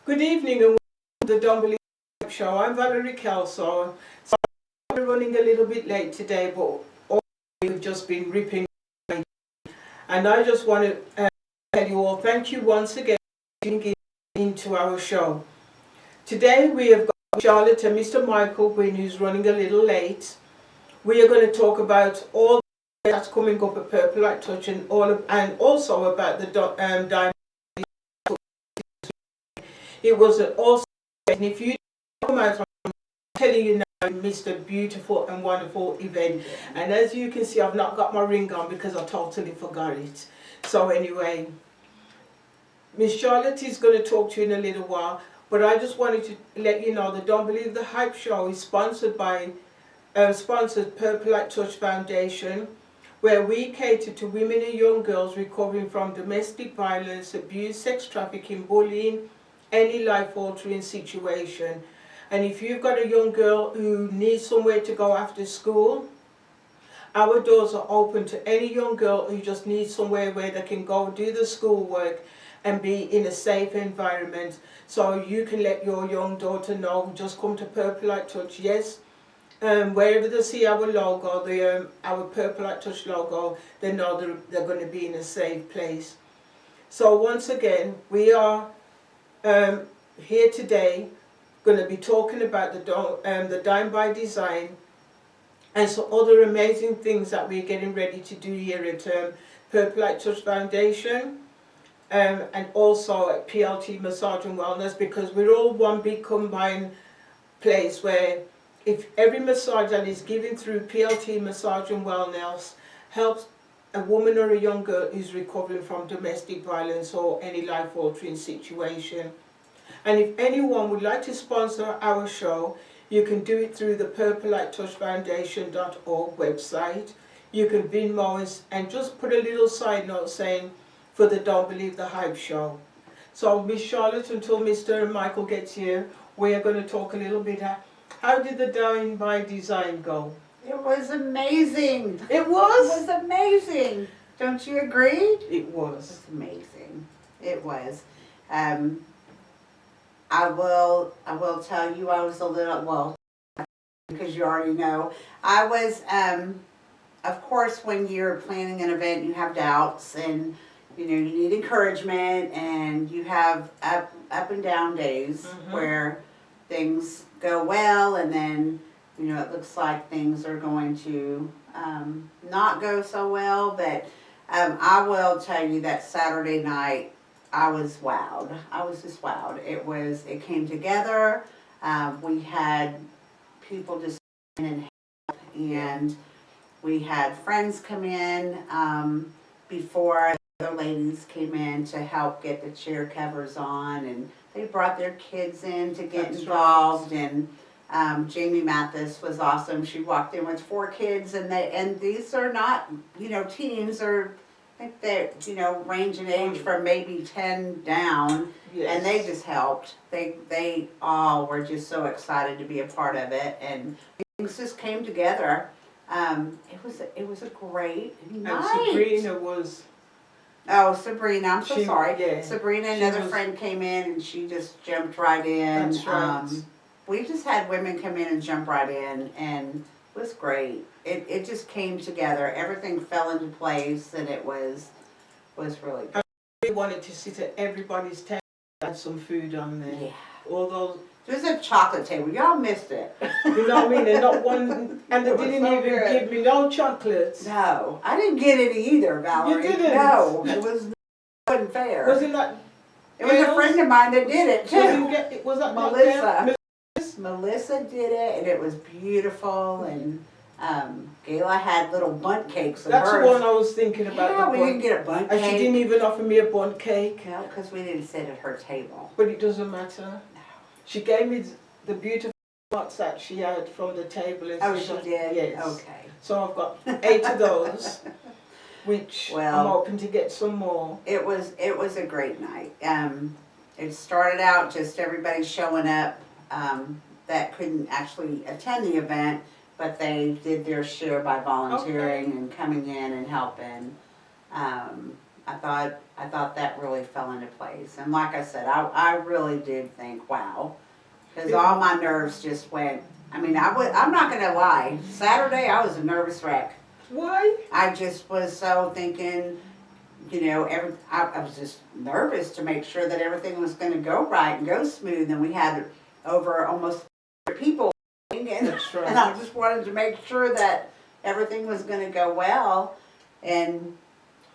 Good evening and welcome to the Don't Believe It Show. I'm Valerie Kelso. So I'm running a little bit late today, but all we've just been ripping. And I just want to tell you all thank you once again for tuning into our show. Today we have got Charlotte and Mr. Michael Gwynn, who's running a little late. We are going to talk about all that's coming up at Purple Light Touch and also about the Dine. It was also, and if you come out, I'm telling you now, I missed a beautiful and wonderful event. And as you can see, I've not got my ring on because I totally forgot it. So anyway, Miss Charlotte is going to talk to you in a little while, but I just wanted to let you know that Don't Believe the Hype Show is sponsored by Purple Light Touch Foundation, where we cater to women and young girls recovering from domestic violence, abuse, sex trafficking, bullying, any life-altering situation. And if you've got a young girl who needs somewhere to go after school, our doors are open to any young girl who just needs somewhere where they can go do the schoolwork and be in a safe environment. So you can let your young daughter know, just come to Purple Light Touch. Yes, wherever they see our logo, our Purple Light Touch logo, they know they're going to be in a safe place. So once again, we are here today going to be talking about the Dine by Design and some other amazing things that we're getting ready to do here at Purple Light Touch Foundation and also at PLT Massage and Wellness, because we're all one big combined place where if every massage that is given through PLT Massage and Wellness helps a woman or a young girl who's recovering from domestic violence or any life-altering situation. And if anyone would like to sponsor our show, you can do it through the purplelightouchfoundation.org website. You can Venmo us and just put a little side note saying, for the Don't Believe the Hype Show. So Miss Charlotte, until Mr. Michael gets here, we are going to talk a little bit. How did the Dine by Design go? It was amazing. It was? It was amazing. Don't you agree? It was. It was amazing. It was. I will tell you, I was a little, well, because you already know, I was, of course, when you're planning an event, you have doubts and, you know, you need encouragement and you have up and down days where things go well and then, you know, it looks like things are going to not go so well. But I will tell you that Saturday night, I was wowed. I was just wowed. It came together. We had people just come in and help, and we had friends come in before the other ladies came in to help get the chair covers on, and they brought their kids in to get involved. Right. And Jamie Mathis was awesome. She walked in with 4 kids, and these are not, you know, teens, or I think they, you know, range in age from maybe 10 down. Yes. And they just helped. They all were just so excited to be a part of it, and things just came together. It was a great night. And Sabrina was. Oh, Sabrina, I'm so sorry. Yeah, Sabrina, another friend, came in and she just jumped right in. That's right. We just had women come in and jump right in, and it was great. It just came together. Everything fell into place, and it was really good. I really wanted to sit at everybody's table and had some food on there. Yeah. All those. There was a chocolate table. Y'all missed it. You know what I mean? And not one, and they didn't even give me no chocolates. No, I didn't get any either, Valerie. You didn't? No, wasn't fair. Wasn't that? It was a friend of mine that did it too. Was that Melissa? Melissa did it, and it was beautiful. And Gayla had little bundt cakes. That's the one I was thinking about. Yeah, we didn't get a bundt cake. And she didn't even offer me a bundt cake. No, because we didn't sit at her table. But it doesn't matter. No. She gave me the beautiful pots that she had from the table. Oh, she did? Yes. Okay. So I've got 8 of those, which I'm hoping to get some more. It was a great night. It started out just everybody showing up that couldn't actually attend the event, but they did their share by volunteering and coming in and helping. I thought that really fell into place. And like I said, I really did think, wow, because all my nerves just went. I mean, I'm not gonna lie. Saturday, I was a nervous wreck. Why? I just was so thinking, I was just nervous to make sure that everything was going to go right and go smooth. And we had over almost 100 people, and, That's right. and I just wanted to make sure that everything was going to go well. And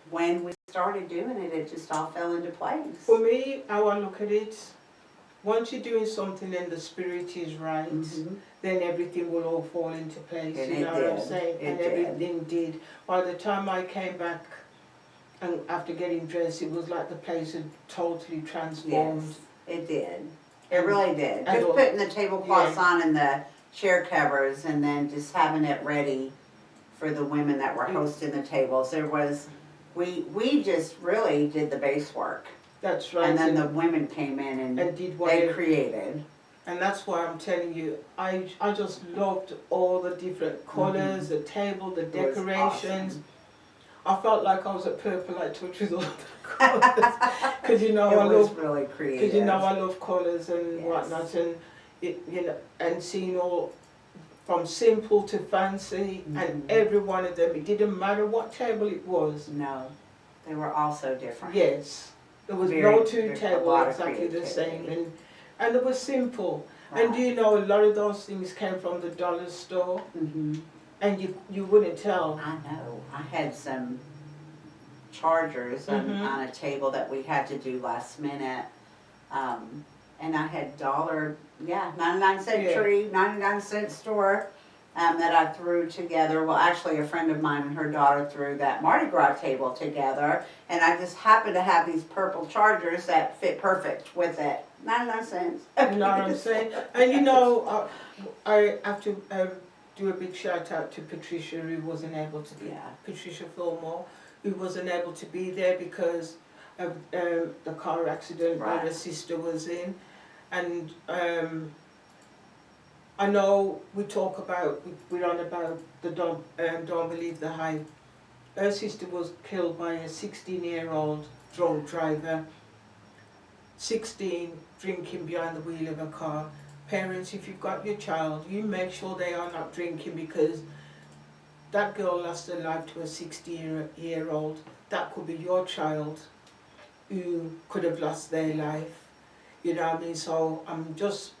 when we started doing it, it just all fell into place. For me, how I look at it, once you're doing something and the spirit is right, then everything will all fall into place. And you know it what I'm did. saying? It And did. everything did. By the time I came back and after getting dressed, it was like the place had totally transformed. Yes, it did. It really did. And Just putting the tablecloths yeah. on and the chair covers, and then just having it ready for the women that were hosting the tables. We just really did the base work. That's right. And then the women came in and did they whatever. created. And that's why I'm telling you, I just loved all the different colours, the table, the decorations. Awesome. I felt like I was at Purple Light Touch with all the colours. Because It was really because creative. I love colours and Yes. whatnot, and and seeing all from simple to fancy, and every one of them. It didn't matter what table it was. No, they were all so different. Yes, there was Very- no two there's a tables lot of exactly the same, creativity. and it was simple. Right. And a lot of those things came from the dollar store, and you wouldn't tell. I know. I had some chargers on a table that we had to do last minute. And I had 99-cent Yeah. tree, 99-cent store that I threw together. Well, actually, a friend of mine and her daughter threw that Mardi Gras table together. And I just happened to have these purple chargers that fit perfect with it. 99 cents. You know what I'm saying? And I have to do a big shout out to Patricia, who wasn't able to be, Yeah. Patricia Fillmore, who wasn't able to be there because of the car accident that her sister was in. And I know we're on about the Don't Believe the Hype. Her sister was killed by a 16-year-old drunk driver. 16, drinking behind the wheel of a car. Parents, if you've got your child, you make sure they are not drinking, because that girl lost her life to a 16-year-old. That could be your child who could have lost their life. You know what I mean? So I'm just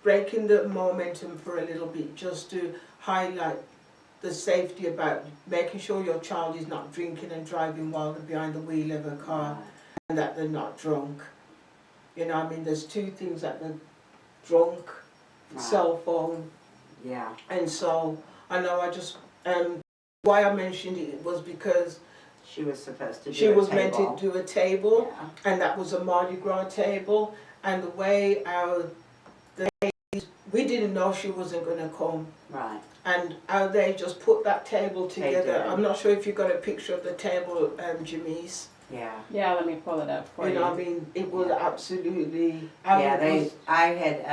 breaking the momentum for a little bit, just to highlight the safety about making sure your child is not drinking and driving while they're behind the wheel of a car, and that they're not drunk. You know what I mean? There's two things, that they're drunk, cell phone. Yeah. And so I know why I mentioned it was because She was supposed to do she was meant to do a table, Yeah. and that was a Mardi Gras table, and the way we didn't know she wasn't going to come. Right. And how they just put that table together. did. I'm not sure if you got a picture of the table, Janice. Yeah. Yeah, let me pull it up for you. You know what I mean? It was absolutely... I had,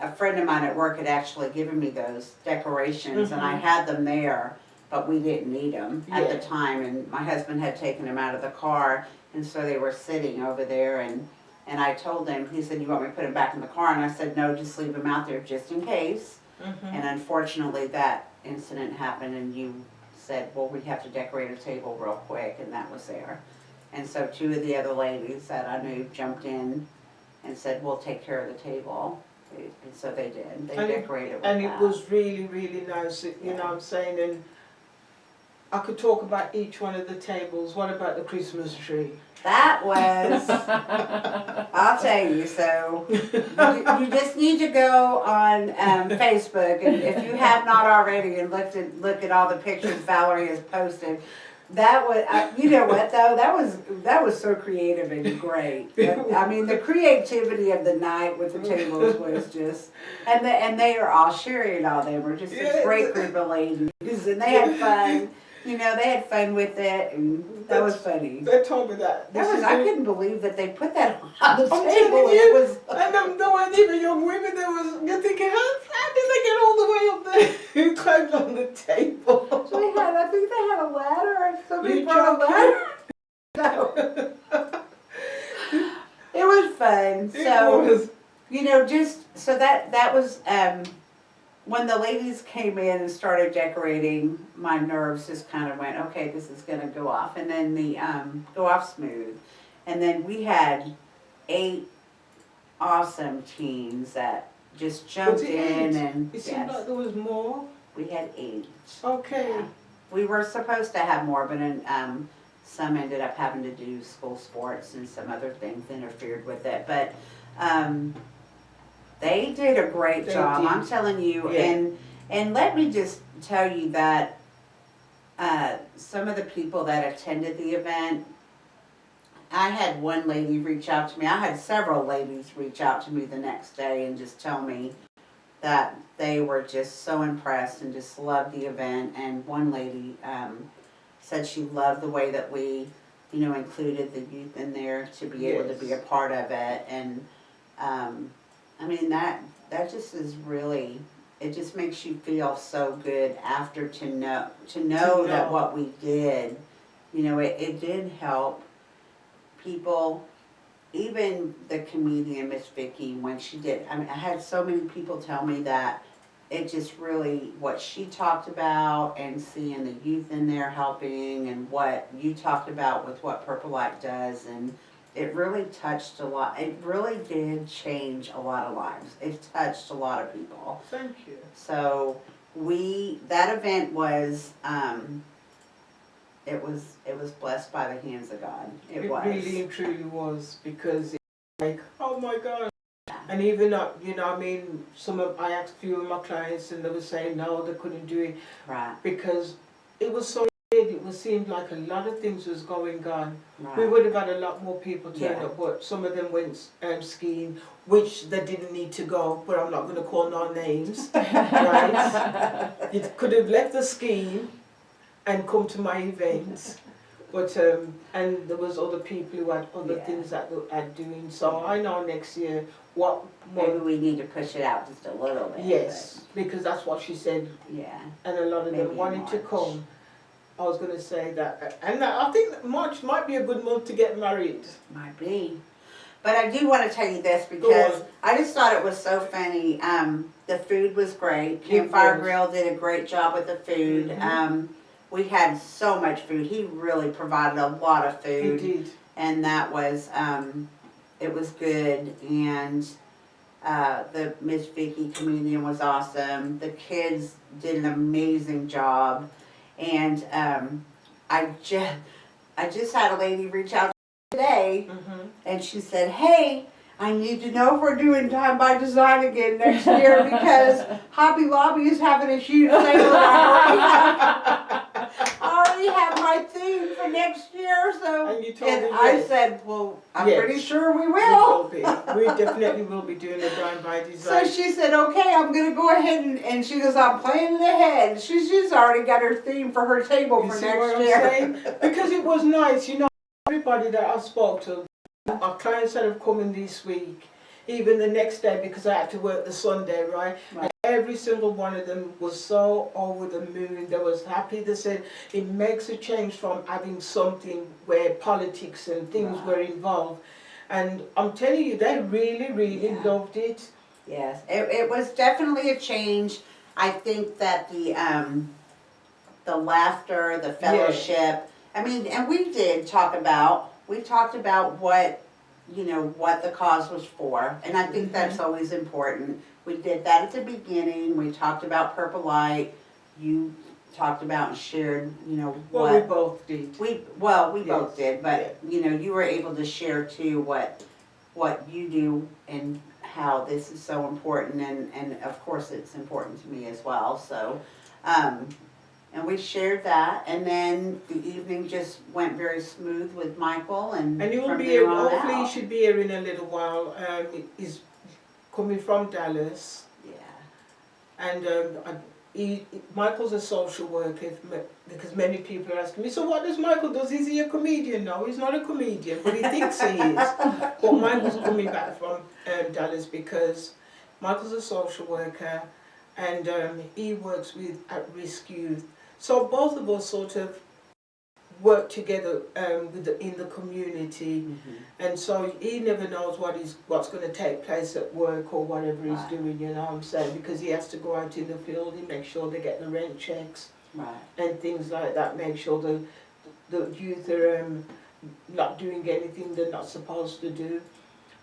a friend of mine at work had actually given me those decorations, and I had them there, but we didn't need them at the time, and my husband had taken them out of the car, and so they were sitting over there, and I told him, he said, "You want me to put them back in the car?" And I said, "No, just leave them out there just in case." And unfortunately, that incident happened, and you said, "Well, we have to decorate a table real quick," and that was there. And so two of the other ladies that I knew jumped in and said, "We'll take care of the table." And so they did. They decorated with and that. it was really, really nice, you know what I'm saying? And I could talk about each one of the tables. What about the Christmas tree? That was, I'll tell you, so you just need to go on Facebook, and if you have not already, and look at all the pictures Valerie has posted. That was, you know what though, that was so creative and great. I mean, the creativity of the night with the tables was just, and they are all, Sherry and all them were just a great group of ladies, and they had fun. You know, they had fun with it, and that was funny. They told me that. I couldn't believe that they put that on the I'm table. telling It you, was, and there weren't even young women. You're thinking, how did they get all the way up there? Who climbed on the table? I think they had a ladder, and somebody You brought a joking? ladder. So, it was fun. It So, was. you know, just so that was when the ladies came in and started decorating, my nerves just kind of went, okay, this is gonna go off, and then the go off smooth, and then we had 8 awesome teens that just jumped Was it in 8? and It seemed like there was more. we had 8. Okay. Yeah. We were supposed to have more, but some ended up having to do school sports and some other things interfered with it. But they did a great job. I'm telling you. Yeah. And let me just tell you that some of the people that attended the event, I had one lady reach out to me. I had several ladies reach out to me the next day and just tell me that they were just so impressed and just loved the event. And one lady said she loved the way that we, you know, included the youth in there to be able to be a part of it. And I mean, that just is really, it just makes you feel so good after to know that what we did, you know, it did help people. Even the comedian Miss Vicky, when she did, I mean, I had so many people tell me that it just really, what she talked about and seeing the youth in there helping and what you talked about with what Purple Light does, and it really touched a lot. It really did change a lot of lives. It touched a lot of people. Thank you. So that event was, it was blessed by the hands of God. It was. Really and truly was, because it's like, oh my God. And even, you know, I mean, I asked a few of my clients and they were saying no, they couldn't do it. Right. Because it was so weird. It seemed like a lot of things was going on. Right. We would have had a lot more people turn up, but some of them went skiing, which they didn't need to go, but I'm not going to call no names. Right? You could have left the skiing and come to my events. But and there was other people who had other things that they had doing. So I know next year what more. Maybe we need to push it out just a little bit. Yes, because that's what she said. Yeah. And a lot of them wanted to come. I was going to say that, and I think March might be a good month to get married. Might be. But I do want to tell you this because I just thought it was so funny. The food was great. Campfire Grill did a great job with the food. Mm-hmm. We had so much food. He really provided a lot of food. He did. And that was, it was good. And the Miss Vicky comedian was awesome. The kids did an amazing job. And I just had a lady reach out today, and she said, hey, I need to know if we're doing Dine by Design again next year because Hobby Lobby is having a huge sale and I already have my theme for next year. So and you told me I said, well, I'm pretty sure we We will. will be. We definitely will be doing the Dine by Design. So she said, okay, I'm going to go ahead and she goes, I'm planning ahead. She's already got her theme for her table for next year. Because it was nice, you know, everybody that I spoke to, our clients that have come in this week, even the next day because I had to work the Sunday, right? And every single one of them was so over the moon. They was happy. They said it makes a change from having something where politics and things were involved. And I'm telling you, they really, really loved it. Yes, it was definitely a change. I think that the laughter, the fellowship. I mean, and we talked about what, you know, what the cause was for. And I think that's always important. We did that at the beginning. We talked about Purple Light. You talked about and shared, you know, what. Well, we both did. We both did, but, you know, you were able to share too what you do and how this is so important. And of course it's important to me as well. So, and we shared that, and then the evening just went very smooth with Michael, and you will from be there here, on hopefully out. you should be here in a little while. He's coming from Dallas. Yeah. And Michael's a social worker, because many people are asking me, so what does Michael do? Is he a comedian? No, he's not a comedian, but he thinks he is. But Michael's coming back from Dallas because Michael's a social worker, and he works with at-risk youth. So both of us sort of work together in the community, and so he never knows what's going to take place at work or whatever he's doing. You know what I'm saying? Because he has to go out in the field and make sure they get the rent checks and things like that. Make sure the youth are not doing anything they're not supposed to do.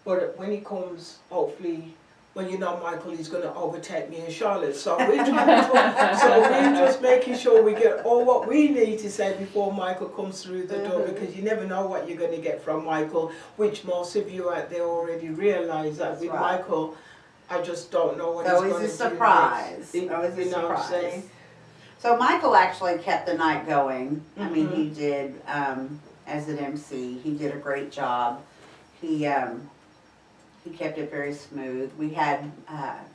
But when he comes, hopefully. Well, you know, Michael is going to overtake me and Charlotte, so we're just making sure we get all what we need to say before Michael comes through the door, because you never know what you're going to get from Michael, which most of you out there already realise that with Michael, I just don't know what he's going to do next. Always a surprise. So Michael actually kept the night going. I mean, he did, as an MC, he did a great job. He kept it very smooth. We had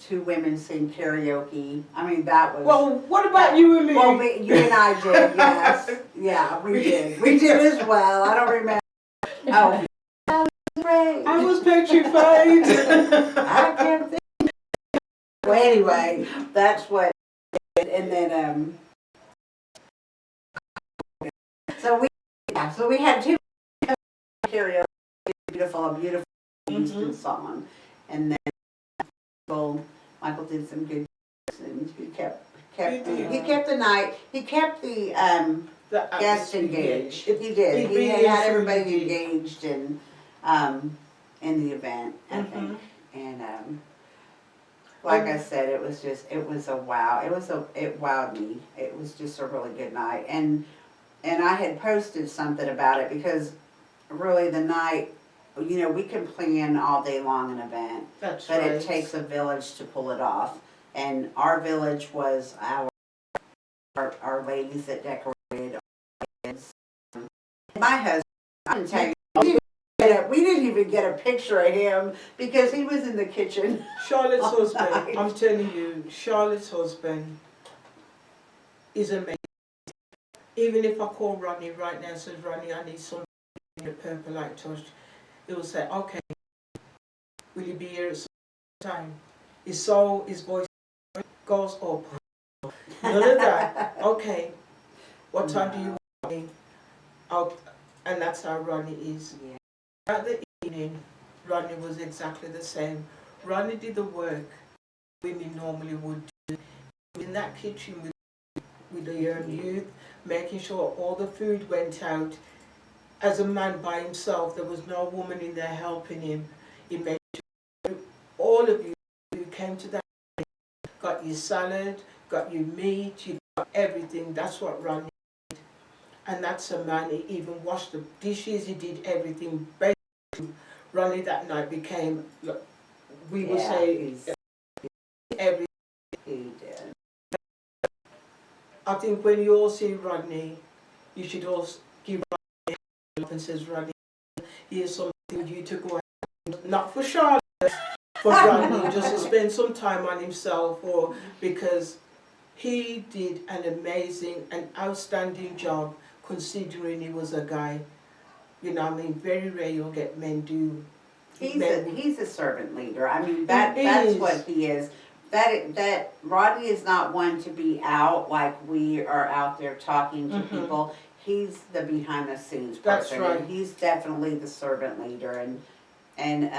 2 women sing karaoke. I mean, that was... Well, what about you and me? Well, you and I did, yes. Yeah, we did. We did as well. I don't remember. Oh, that was great. I was petrified. I kept thinking. Well, anyway, that's what... And then, so we had 2 karaoke, beautiful Houston song, and then Michael did some good, and he kept the night. He kept the guests engaged. He did. He had everybody engaged in the event, I think, and like I said, it was a wow. It wowed me. It was just a really good night, and I had posted something about it because really the night. You know, we can plan all day long an event, but it takes a village to pull it off. And our village was our ladies that decorated our kids. My husband, I can tell you, we didn't even get a picture of him because he was in the kitchen. Charlotte's husband, I'm telling you, Charlotte's husband is amazing. Even if I call Ronnie right now and says, Ronnie, I need something in the purple light touch. He will say, okay, will you be here at some time? His voice goes up. None of that. Okay, what time do you want me? And that's how Ronnie is. Yeah. At the evening, Ronnie was exactly the same. Ronnie did the work women normally would do. In that kitchen with the youth, making sure all the food went out. As a man by himself, there was no woman in there helping him. He made sure all of you who came to that got you salad, got you meat, you got everything. That's what Ronnie did. And that's a man, he even washed the dishes, he did everything. Basically, Ronnie that night became, we would say, everything. He did. I think when you all see Rodney, you should all give Rodney a hand and says, Rodney, here's something for you to go out, not for Charlotte, for Rodney, just to spend some time on himself, or because he did an amazing and outstanding job considering he was a guy. You know, I mean, very rare you'll get men do. He's a servant leader. I mean, that's what he is. That Rodney is not one to be out like we are out there talking to people. He's the behind the scenes person. That's right. And he's definitely the servant leader. And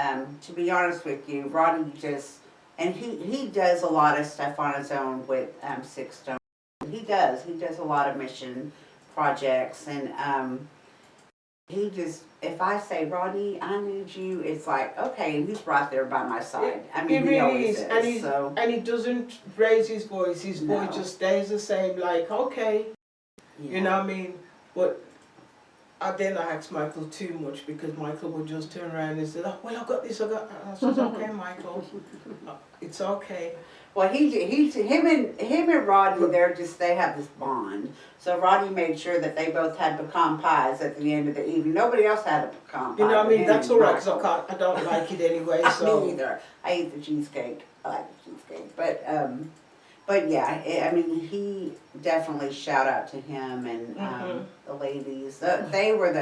to be honest with you, Rodney just he does a lot of stuff on his own with Six Stone. He does a lot of mission projects, and he just, if I say, Rodney, I need you, it's like, okay, and he's right there by my side. I mean, he really is. And he doesn't raise his voice. His voice just stays the same, like, okay. Yeah. You know what I mean? But then I asked Michael too much, because Michael would just turn around and say, oh, well, I got this, I got that. I said, okay, Michael, it's okay. Well, him and Rodney, they have this bond. So Rodney made sure that they both had pecan pies at the end of the evening. Nobody else had a pecan pie. You know what I mean? That's all right, because I don't like it anyway. So. Me either. I eat the cheesecake. I like the cheesecake. But yeah, I mean, he definitely, shout out to him and the ladies. They were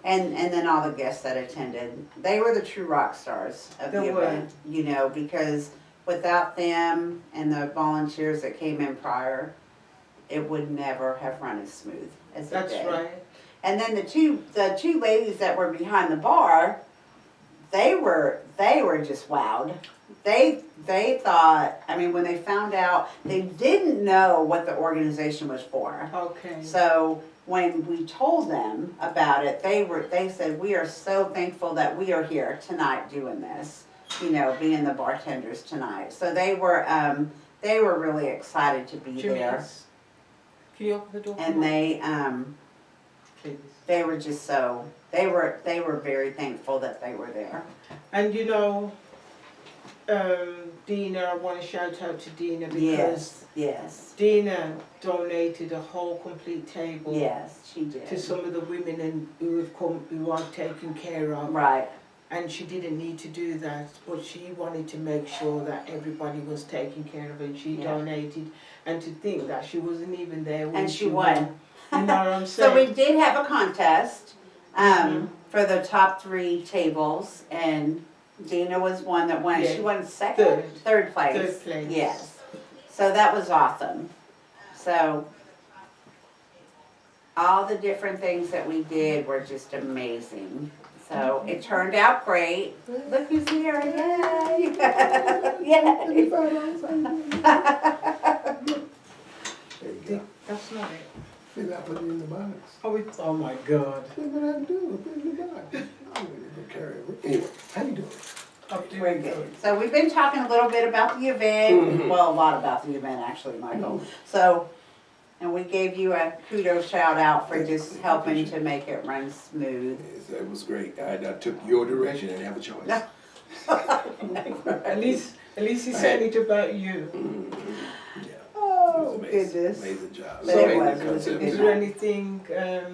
and then all the guests that attended. They were the true rock stars of the event. You know, because without them and the volunteers that came in prior, it would never have run as smooth as it did. That's right. And then the two ladies that were behind the bar, they were just wowed. They thought, I mean, when they found out, they didn't know what the organization was for. Okay. So when we told them about it, they said, we are so thankful that we are here tonight doing this, you know, being the bartenders tonight. So they were really excited to be there. Can you open the door? And Please. they were just so, they were very thankful that they were there. And you know, Dina, I want to shout out to Dina because Yes. Dina donated a whole complete table. Yes, she did. To some of the women who are taken care of. Right. And she didn't need to do that, but she wanted to make sure that everybody was taken care of, and she donated. And to think that she wasn't even there when And she won. You know what I'm So saying? we did have a contest for the top 3 tables, and Dina was one that won. Yeah. She won third place. Third place. Yes. So that was awesome. So all the different things that we did were just amazing. So it turned out great. Look who's here! Yay! Yay! That's not it. Maybe I put it in the box. Oh my God. That's what I do. I put it in the box. I'm gonna go carry it. Anyway, how you doing? We're good. So we've been talking a little bit about the event. Well, a lot about the event actually, Michael. So, and we gave you a kudos shout out for just helping to make it run smooth. Yes, that was great. I took your direction and have a choice. At least he said it about you. Yeah. Oh, It was amazing. goodness. Amazing job. But it Amazing was a concept. good Is there anything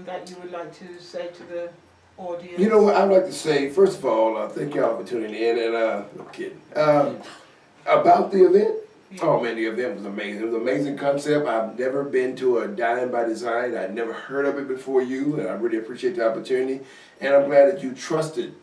that you would like to say to the audience? You know what I'd like to say? First of all, thank y'all for tuning in. And I'm kidding. About the event. Oh man, the event was amazing. It was an amazing concept. I've never been to a Dine by Design. I'd never heard of it before you, and I really appreciate the opportunity. And I'm glad that you trusted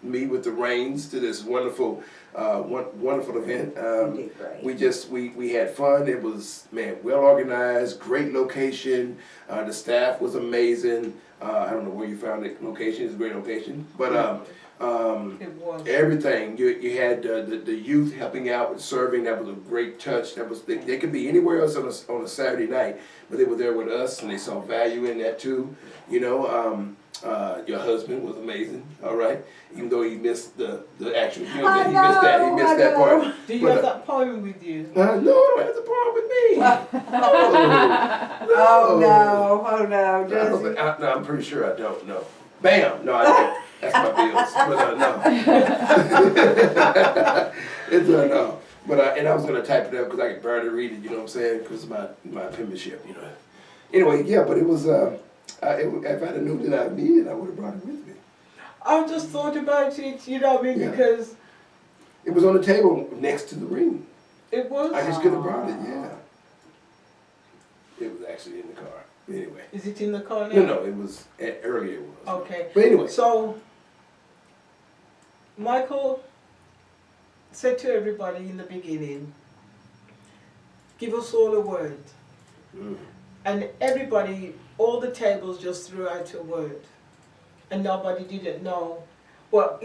me with the reins to this wonderful event. You did great. We had fun. It was, man, well organized, great location. The staff was amazing. I don't know where you found the location. It's a great location, but It was. everything. You had the youth helping out with serving. That was a great touch. That was they could be anywhere else on a Saturday night, but they were there with us, and they saw value in that too. You know, your husband was amazing. All right, even though he missed the actual funeral, he missed that. He missed that part. Do you have that poem with you? No, I don't have the part with me. Oh no! Oh no! I Does don't he? think- no, I'm pretty sure I don't know. Bam! No, I don't. That's my bills. But no. It's no. But and I was gonna type it up because I could barely read it. You know what I'm saying? Because my penmanship. You know. Anyway, yeah. But it was. If I'd have known that I needed, I would have brought it with me. I just thought about it. You know what I mean? Yeah. Because It was on the table next to the ring. it was. I just could have brought it. Yeah. It was actually in the car. Anyway. Is it in the car now? No, it was earlier. It was. Okay. But anyway. So, Michael said to everybody in the beginning, give us all a word. Mm. And everybody, all the tables just threw out a word. And nobody didn't know. Well,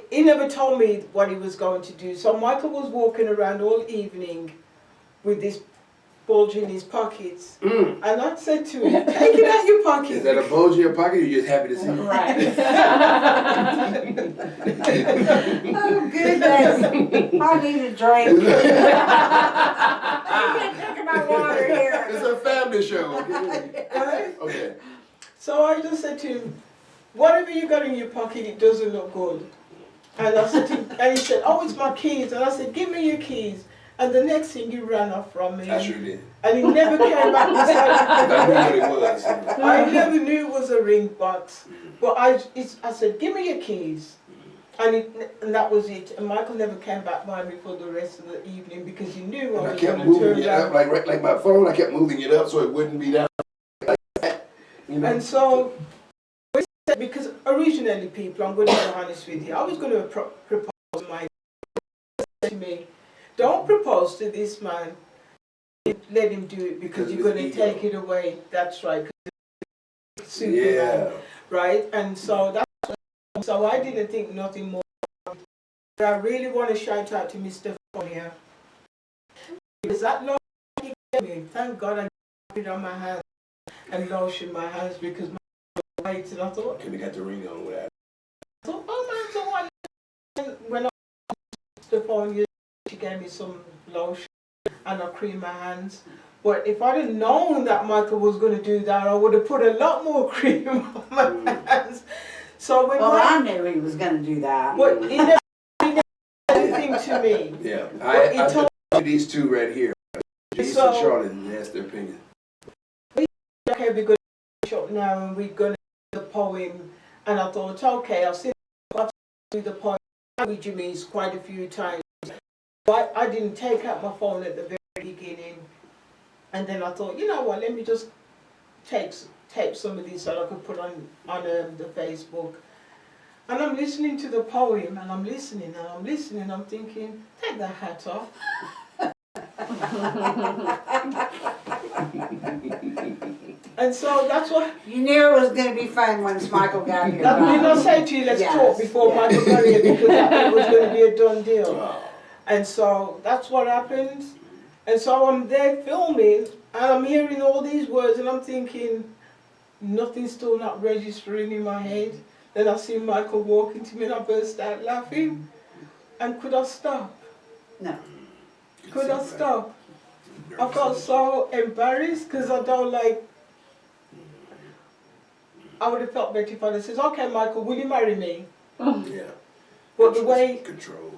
he never told me what he was going to do. So Michael was walking around all evening with this bulge in his pockets. Mm. And I said to him, take it out your pocket. Is that a bulge in your pocket, or you're just happy to see it? Right. Oh goodness! I need a drink. I can't drink my water here. It's a family show. Right? Okay. So I just said to him, whatever you got in your pocket, it doesn't look good. And I said to him, and he said, oh, it's my keys. And I said, give me your keys. And the next thing, he ran off from me. I sure did. And he never came back I knew beside what it was. me. I never knew it was a ring box. But I said, give me your keys. And that was it. And Michael never came back by me for the rest of the evening because he knew And I I was kept going to turn moving it up, around. like my phone, I kept moving it up so it wouldn't be down like that. You know? And so, because originally, people, I'm going to be honest with you, I was going to propose to Michael. To me, don't propose to this man. Let him do it because you're going to take it away. That's right. Superman, Yeah. right? And so so I didn't think nothing more. But I really want to shout out to Mr. Fournier because that lotion he gave me, thank God I got it on my hands and lotion my hands because my weight, and I thought, Can we got the ring on with that? oh man, so what? When I Mr. Fournier, she gave me some lotion and I creamed my hands. But if I'd have known that Michael was going to do that, I would have put a lot more cream on my hands. So when I knew he was going to do that. But he never did anything to me. Yeah. But I told these two right here. Jesus and Charlotte, and that's their opinion. Okay, we're going to shop now and we're going to do the poem. And I thought, okay, I'll see the poem with Jimmy quite a few times. But I didn't take out my phone at the very beginning. And then I thought, you know what, let me just tape some of these so I could put on the Facebook. And I'm listening to the poem and I'm listening, I'm thinking, take the hat off. And so that's what... You knew it was going to be fun once Michael got here. Did I say to you, let's talk before Michael got here because I thought it was going to be a done deal. And so that's what happened. And so I'm there filming and I'm hearing all these words and I'm thinking, nothing's still not registering in my head. Then I see Michael walking to me and I burst out laughing. And could I stop? No. Could I stop? I felt so embarrassed because I don't like... I would have felt better if I had said, okay Michael, will you marry me? Yeah. But the way... Control.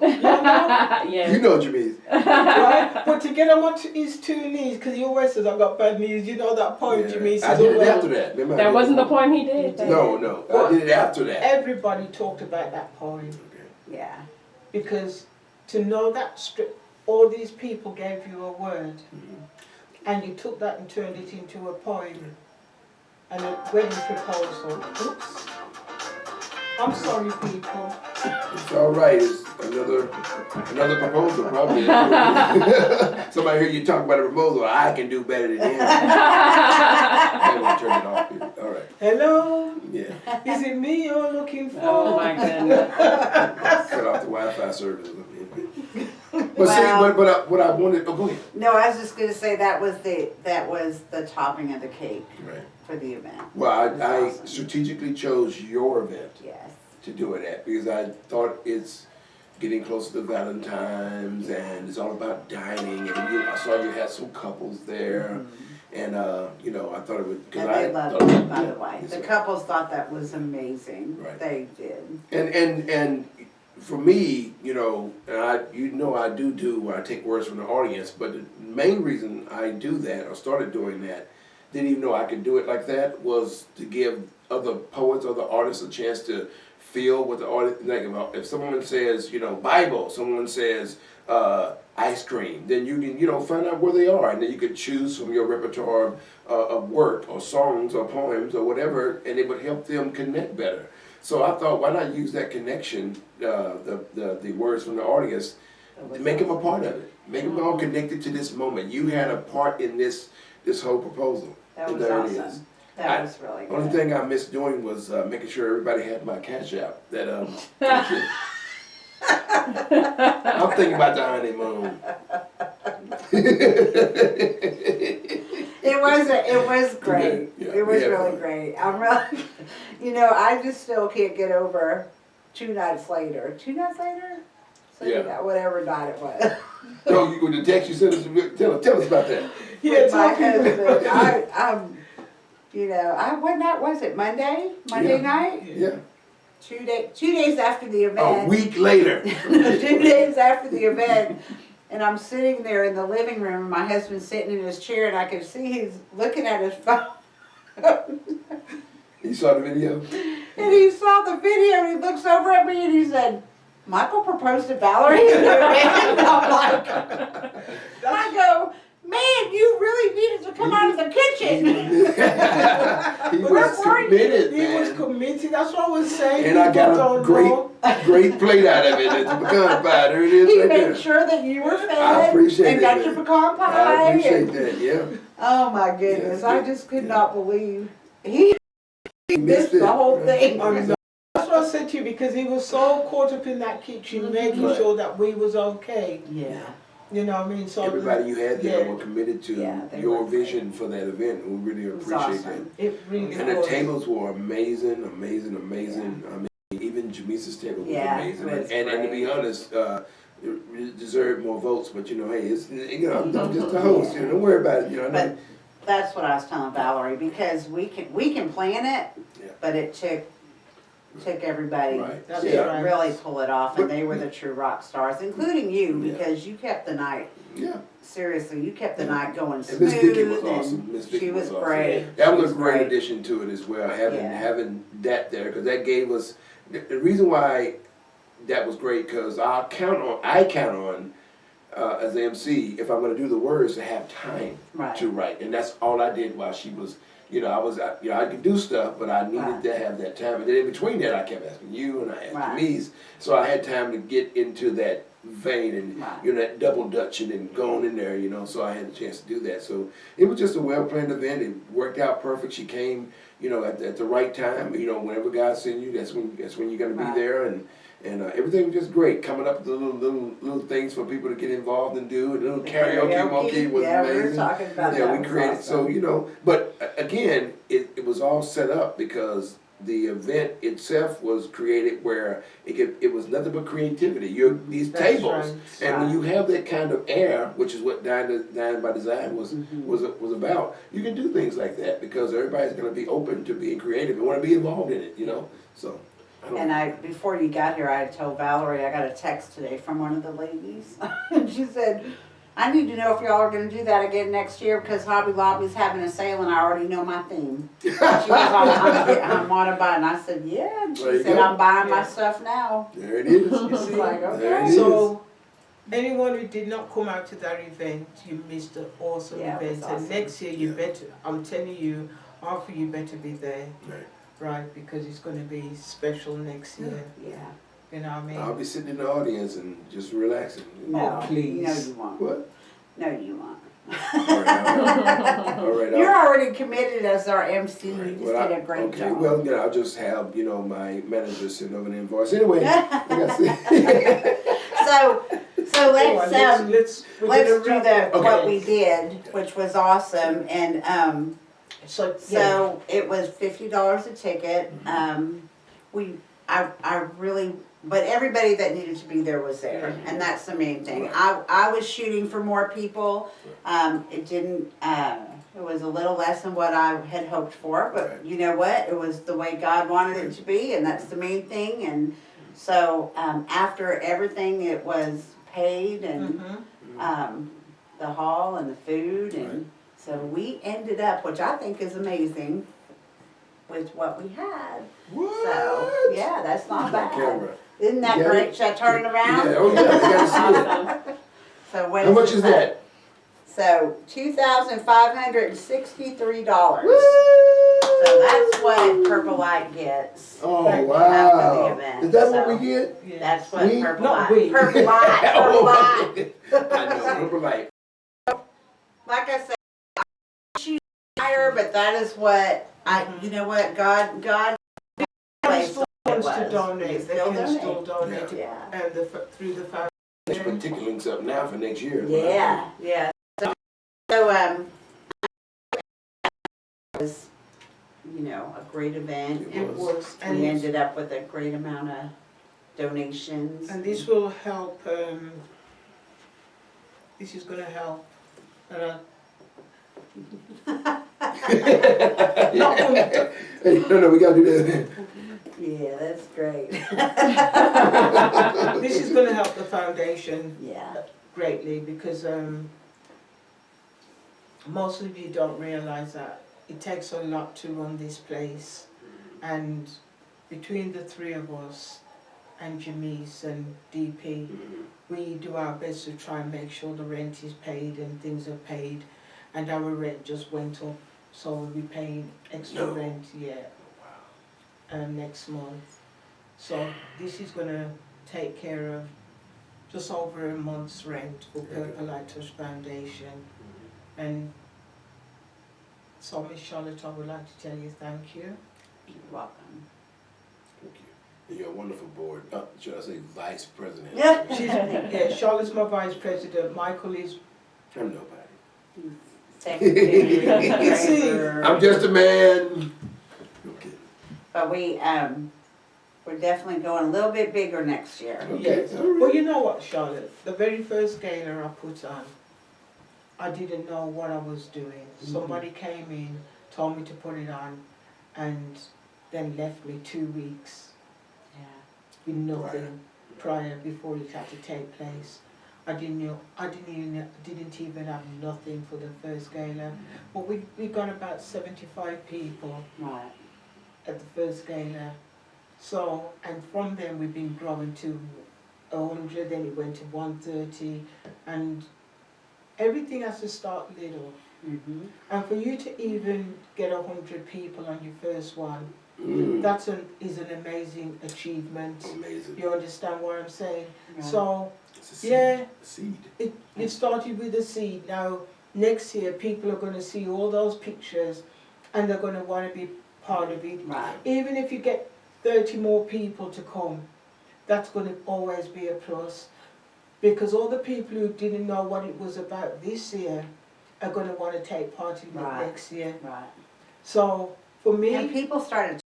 You know? Yeah. You know what you mean. Right? But to get him on his two knees, because he always says, I've got bad knees, you know that poem to me. I did it after that. Remember That wasn't the poem he did? No. I did it after that. Everybody talked about that poem. Okay. Yeah. Because to know that all these people gave you a word, and you took that and turned it into a poem, and a wedding proposal. Oops. I'm sorry, people. It's all right. It's another proposal, probably. Somebody hear you talk about a proposal. I can do better than him. I'm gonna turn it off here. All right. Hello? Yeah. Is it me you're looking for? Oh my goodness. Cut off the Wi-Fi service. But see, what I wanted. Oh, go ahead. No, I was just going to say that was the topping of the cake Right. for the event. Well, I Awesome. strategically chose your event Yes. to do it at because I thought it's getting closer to Valentine's and it's all about dining. And I saw you had some couples there, and I thought it would. And they loved it, by the way. The couples thought that was amazing. Right. They did. And for me, and I take words from the audience, but the main reason I do that or started doing that, didn't even know I could do it like that, was to give other poets, other artists a chance to feel what the audience, like if someone says, Bible, someone says ice cream, then you can, find out where they are, and then you could choose from your repertoire of work or songs or poems or whatever, and it would help them connect better. So I thought, why not use that connection, the words from the audience, to make them a part of it, make them all connected to this moment. You had a part in this whole proposal. That and was there it is. awesome. That was really good. Only thing I missed doing was making sure everybody had my cash out. I'm thinking about the honeymoon. It was great. Yeah, It was yeah. really great. I'm really, I just still can't get over 2 nights later. 2 nights later? So Yeah. whatever night it was. No, you the text you sent us. Tell us about that. With my husband. What night was it? Monday? Monday night? Yeah. 2 days after the event. A week later. 2 days after the event, and I'm sitting there in the living room, and my husband's sitting in his chair, and I could see he's looking at his phone. You saw the video? And he saw the video, and he looks over at me, and he said, Michael proposed to Valerie? And I'm like, I go, man, you really needed to come out of the kitchen. He was committed, He was committed, that's what I was saying. And I got People a don't know. great plate out of it. It's a pecan pie. There it is He right made there. sure that you were fed I appreciate and it, got man. your pecan pie. I appreciate and- that, yeah. Oh my goodness, Yeah, I just could yeah. not believe he missed it. the whole thing. That's what I said to you, because he was so caught up in that kitchen, making Right. sure that we was okay. Yeah. You know what I mean? So Everybody you had there yeah. were committed to Yeah, they your were vision for that event. We really It was appreciate awesome. it really that. And the was. tables were amazing. I mean, even Jamisa's table was Yeah, amazing. it was And to be great. honest, it deserved more votes. But you know, hey, it's I'm just a host. You know, don't worry about it. You know, But that's what I was telling Valerie, because we can plan it, Yeah. but it took everybody Right. That's to right. really pull it off, and But- they were the true rock stars, including you, Yeah. because you kept the night. yeah. Seriously, you kept the night going And smooth. Miss Vicky was and awesome. Miss Vicky she was awesome. great. That She was a great great. addition to it as well. Yeah. Having that there, because that gave us the reason why that was great. Because I count on as an MC, if I'm going to do the words, to have time Right. to write, and that's all I did while she was. You know, I could do stuff, but I needed Right. to have that time. And then in between that, I kept asking you, and I asked Right. Mies, so I had time to get into that vein and Right. you know that double dutching and going in there. You know, so I had a chance to do that. So it was just a well planned event. It worked out perfect. She came, you know, at the right time. You know, whenever God sends you, that's when you're gonna Right. be there, and everything was just great. Coming up with the little things for people to get involved and do. And little karaoke monkey was yeah, amazing. we were talking about that. Yeah, we was created, so, awesome. you know, but again, it was all set up because the event itself was created where it was nothing but creativity. These That's tables, right. and when you have that kind of air, which is what Dine by Design was about, you can do things like that because everybody's going to be open to being creative and want to be involved in it, you know, so. And before you got here, I had told Valerie, I got a text today from one of the ladies. And she said, I need to know if y'all are gonna do that again next year because Hobby Lobby's having a sale and I already know my theme. She was I'm wanna buy, and I said, yeah. And There she you said, go. I'm buying my Yeah. stuff now. There it is. I was like, There okay. it is. So, anyone who did not come out to that event, you missed an awesome Yeah, it was event. And awesome. next year, you better, I'm telling you, Arthur, you better be there, Right. right? Because it's going to be special next year. Yeah. You know what I mean? I'll be sitting in the audience and just relaxing. No, please. no, you won't. What? No, you won't. All right. You're already committed as our MC. Right, You just well, did a great okay, job. well, I'll just have, you know, my manager send over the invoice. Anyway, like I said. So Go on, let's we're gonna do wrap the up. what we did, which was awesome, and So, yeah. so it was $50 a ticket. I really, but everybody that needed to be there was there, and that's the main thing. I was shooting for more people. It didn't. It was a little less than what I had hoped for, but Right. you know what? It was the way God wanted it to be, and that's the main thing. And so after everything, it was paid and. Mhm. The hall and the food, and so we ended up, which I think is amazing, with what we had. What? So yeah, that's not bad. Camera. Isn't that You got great? it? Should I turn it around? Yeah, oh yeah, they gotta see it. Awesome. So what How much is it? that? So $2,563. Woo! So that's what Purple Light gets. Oh after the wow! event, Is that so what we get? Yeah. That's what We? Purple Not Light. we. Purple Light. Purple Light. I know, Purple Light. Like I said, I shoot higher, but that is what you know what God placed on it Wants to was. donate, You they still can still donate. donate Yeah. and through the foundation. Let's put ticket links up now for next year. Yeah, yeah. So it was, you know, a great event. It was, and We ended up with a great amount of donations. and this will help. This is going to help. Hey, no, we gotta do that. Yeah, that's great. This is going to help the foundation Yeah. greatly because most of you don't realize that it takes a lot to run this place, and between the three of us and Jamise and DP, we do our best to try and make sure the rent is paid and things are paid, and our rent just went up, so we'll be paying extra No. rent next month. So this is going to take care of just over a month's rent for Purple Light Touch Foundation. And so Miss Charlotte, I would like to tell you thank you. You're welcome. Thank you. And you're a wonderful board, should I say vice president? Yeah, Charlotte's my vice president. Michael is. I'm nobody. Secretary, See, treasurer. I'm just a man. Okay. But we're definitely going a little bit bigger next year. Okay, Yes. all right. Well, you know what, Charlotte? The very first gala I put on, I didn't know what I was doing. Somebody came in, told me to put it on, and then left me 2 weeks Yeah. with nothing prior before it had to take place. I didn't even have nothing for the first gala. But we got about 75 people Right. at the first gala. So, and from then we've been growing to 100, then it went to 130, and everything has to start little. Mm-hmm. And for you to even get 100 people on your first one, Mm. is an amazing achievement. Amazing. You understand what I'm saying? Yeah. So, It's a seed. yeah, A seed. it started with a seed. Now, next year people are going to see all those pictures and they're going to want to be part of it. Right. Even if you get 30 more people to come, that's going to always be a plus. Because all the people who didn't know what it was about this year are going to want to take part in it Right. next year. Right. So, for And me, people started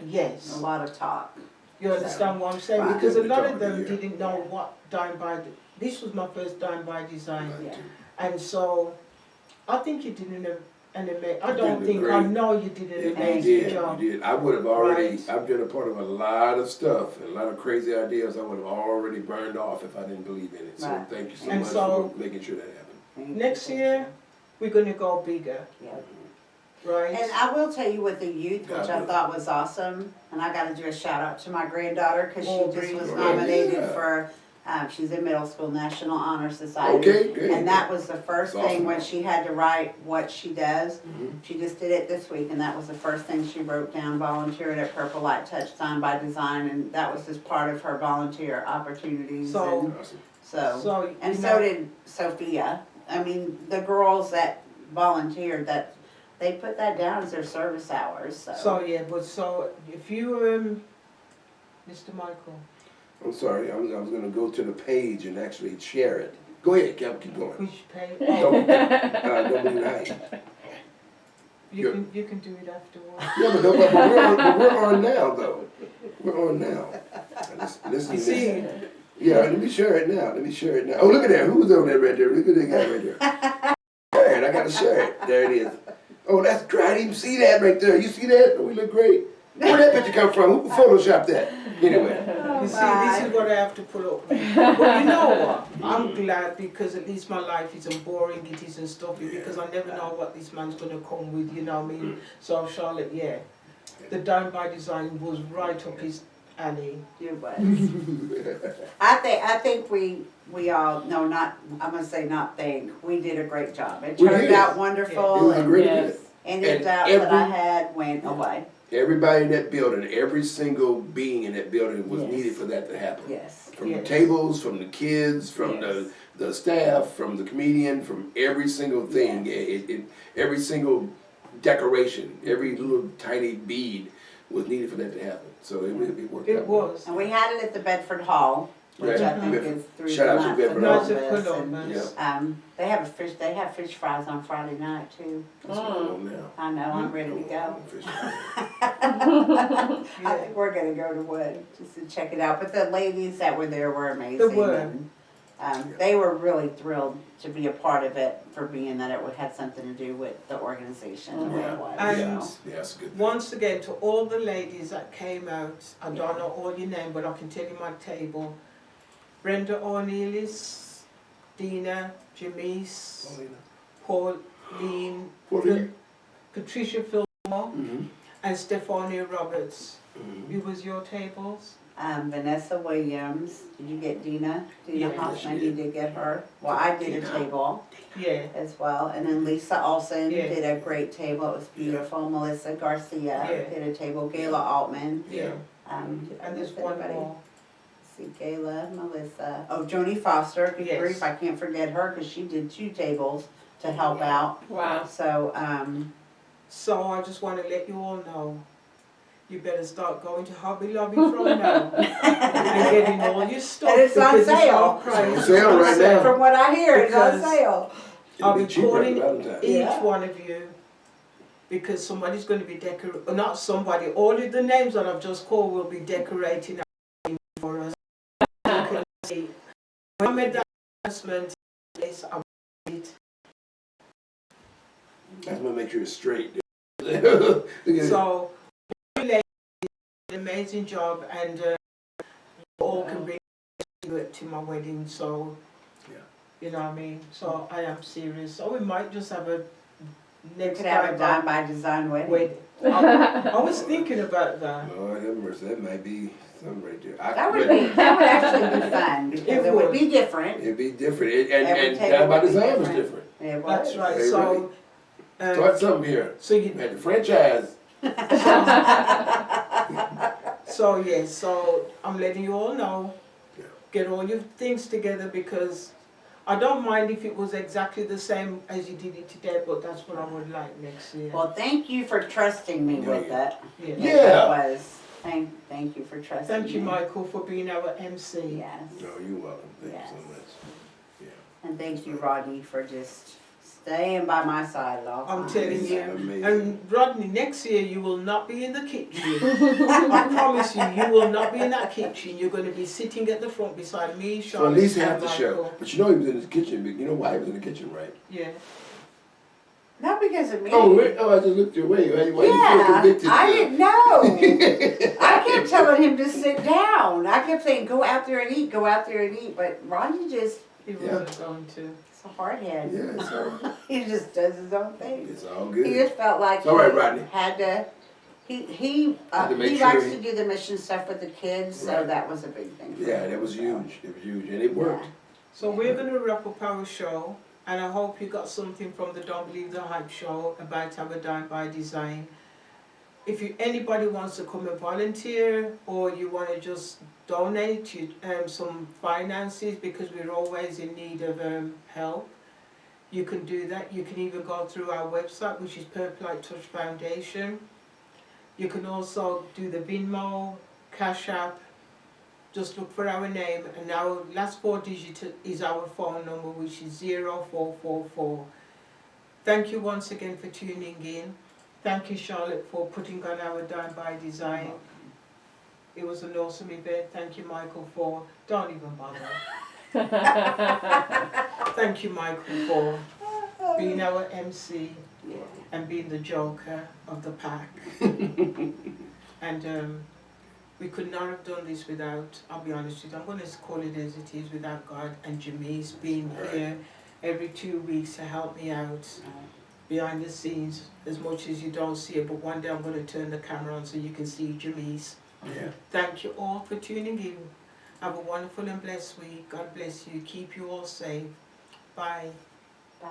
yes. a lot of talk. You understand what I'm saying? Right. Because a Yeah, lot of yeah. them didn't know Yeah. what Dine by... This was my first Dine by Design. Yeah. And so, I think you did an amazing... I You don't did think, great. I know you did an You amazing did, job. you did. I would have already, Right. I've been a part of a lot of stuff, a lot of crazy ideas I would have already burned off if I didn't believe in it. So Right. thank you so And much so- for making sure that happened. Next year, we're going to go bigger, Yeah. right? And I will tell you with the youth, which I thought was awesome, and I gotta do a shout out to my granddaughter, cause she just was Aubrey. nominated Yeah. for, she's in middle school, National Honor Society. Okay, great. And that was the first That's thing awesome. when she had to write what she does. Mhm. She just did it this week, and that was the first thing she wrote down, volunteered at Purple Light Touch Dine by Design, and that was just part of her volunteer opportunities. So- And Awesome. so, and you so know, did Sophia. I mean, the girls that volunteered, that they put that down as their service hours, so. So, yeah, but so, if you, Mr. Michael, I'm sorry, I was gonna go to the page and actually share it. Go ahead, Cap, keep going. which page? Don't, don't believe that. You can do it afterwards. Yeah, but, no, but we're on now, though. We're on now. Listen, You see, yeah, let me share it now. Let me share it now. Oh, look at that. Who's on there right there? Look at that guy right there. All right, I got to share it. There it is. Oh, that's great. I didn't even see that right there. You see that? Oh, we look great. Where'd that picture come from? Who photoshopped that? Anyway. you see, this is what I have to put up with. But you know what? I'm glad because at least my life isn't boring, it isn't stuffy, because I never know what this man's going to come with, you know what I mean? So, Charlotte, yeah, the Dine by Design was right up his alley. You was. I think we all, no, not, I'm gonna say not think, we did a great job. It We turned did. out It wonderful, was a and great Yes. event. any and doubt that I every- had went away. Everybody in that building, every single being in that building was Yes. needed for that to happen. Yes. From Yes. the tables, from the kids, from Yes. the staff, from the comedian, from every single thing. Every single decoration, every little tiny bead was needed for that to happen. So it worked out. It was. And we had it at the Bedford Hall, which I Right. think Bedford. is through Shout the out to Knights of Bedford Knights of Columbus. Columbus. And, they have fish fries on Friday night too. That's what I'm on now. I know, I'm ready to go. Fish. I Yeah. think we're gonna go to Wood just to check it out, but the ladies that were there were amazing. They were. And, they were really thrilled to be a part of it, for being that it had something to do with the organization the way it was. And- So. Yeah, that's a good thing. Once again, to all the ladies that came out, I don't know all your name, but I can tell you my table. Brenda Ornelis, Dina, Jamise, Pauline, Patricia Fillmore, Mhm. and Stephania Roberts. Mhm. Who was your tables? Vanessa Williams, did you get Dina? Dina Yeah. Hoffman, you did get her. Well, I did a Dina. table Yeah. as well, and then Lisa Olson Yeah. did a great table, it was beautiful. Melissa Garcia Yeah. did a table, Gayla Altman. Yeah. Did I And there's miss one anybody? more. See, Gayla, Melissa, oh, Joni Foster, good Yes. grief, I can't forget her, cause she did 2 tables to help out. Wow. So, So I just want to let you all know you better start going to Hobby Lobby from now and getting all your stuff And it's on because it's sale. half price. It's on sale right now. From what I hear, it's on Because- sale. I'll It'll be cheaper calling after Valentine's. each Yeah. one of you because somebody's going to be decorating, or not somebody, all of the names that I've just called will be decorating for us. You can see. When I made that announcement, yes, I did. That's gonna make sure it's straight. Look at it. So, you ladies did an amazing job and you all can bring it to my wedding, so, Yeah. you know what I mean? So, I am serious. So, we might just have a You next could have a time Dine by Design wedding. wedding. I was thinking about that. Lord have mercy, that might be something right there. That would actually be fun because It it would would. be different. It'd be different, Every and table Dine by would be Design was different. different. It was. That's right. Hey, So, Start something here, so you, at the franchise. so yes. So I'm letting you all know. Yeah. Get all your things together because I don't mind if it was exactly the same as you did it today, but that's what I would like next year. Well, thank you for trusting me with it. Yeah. Yeah. That was. Thank you for trusting me. Thank you, Michael, for being our MC. Yes. No, you're welcome, thank Yes. you so much. And thank you, Rodney, for just staying by my side at all I'm times. telling you. Amazing. And Rodney, next year you will not be in the kitchen. I promise you, you will not be in that kitchen. You're going to be sitting at the front beside me, So Charlotte, at least and half the show, Michael. but you know he was in the kitchen, but you know why he was in the kitchen, right? Yeah. Not because of me. Oh, I just looked your way, why you feel Yeah, convicted? I didn't know. I kept telling him to sit down. I kept saying, go out there and eat, go out there and eat. But Rodney just, He Yeah. wasn't going to. it's a hard head. Yeah, so, He just does his own thing. it's all He good. just felt like It's all right, he Rodney. had to, he Had to make he sure likes he- to do the mission stuff with the kids, so Right. that was a big thing. for Yeah, him, that was so. huge, and it worked. So we're going to wrap up our show, and I hope you got something from the Don't Believe the Hype show about our Dine by Design. If anybody wants to come and volunteer, or you want to just donate some finances because we're always in need of help, you can do that. You can even go through our website, which is Purple Light Touch Foundation. You can also do the Venmo, Cash App. Just look for our name, and our last 4 digits is our phone number, which is 0444. Thank you once again for tuning in. Thank you, Charlotte, for putting on our Dine by Design. It was an awesome event. Thank you, Michael, for... Don't even bother. Thank you, Michael, for being our MC Yeah. and being the joker of the pack. And we could not have done this without, I'll be honest with you, I'm going to call it as it is, without God and Jamise being here every 2 weeks to help me out behind the scenes, as much as you don't see it, but one day I'm going to turn the camera on so you can see Jamise. Yeah. Thank you all for tuning in. Have a wonderful and blessed week. God bless you. Keep you all safe. Bye. Bye.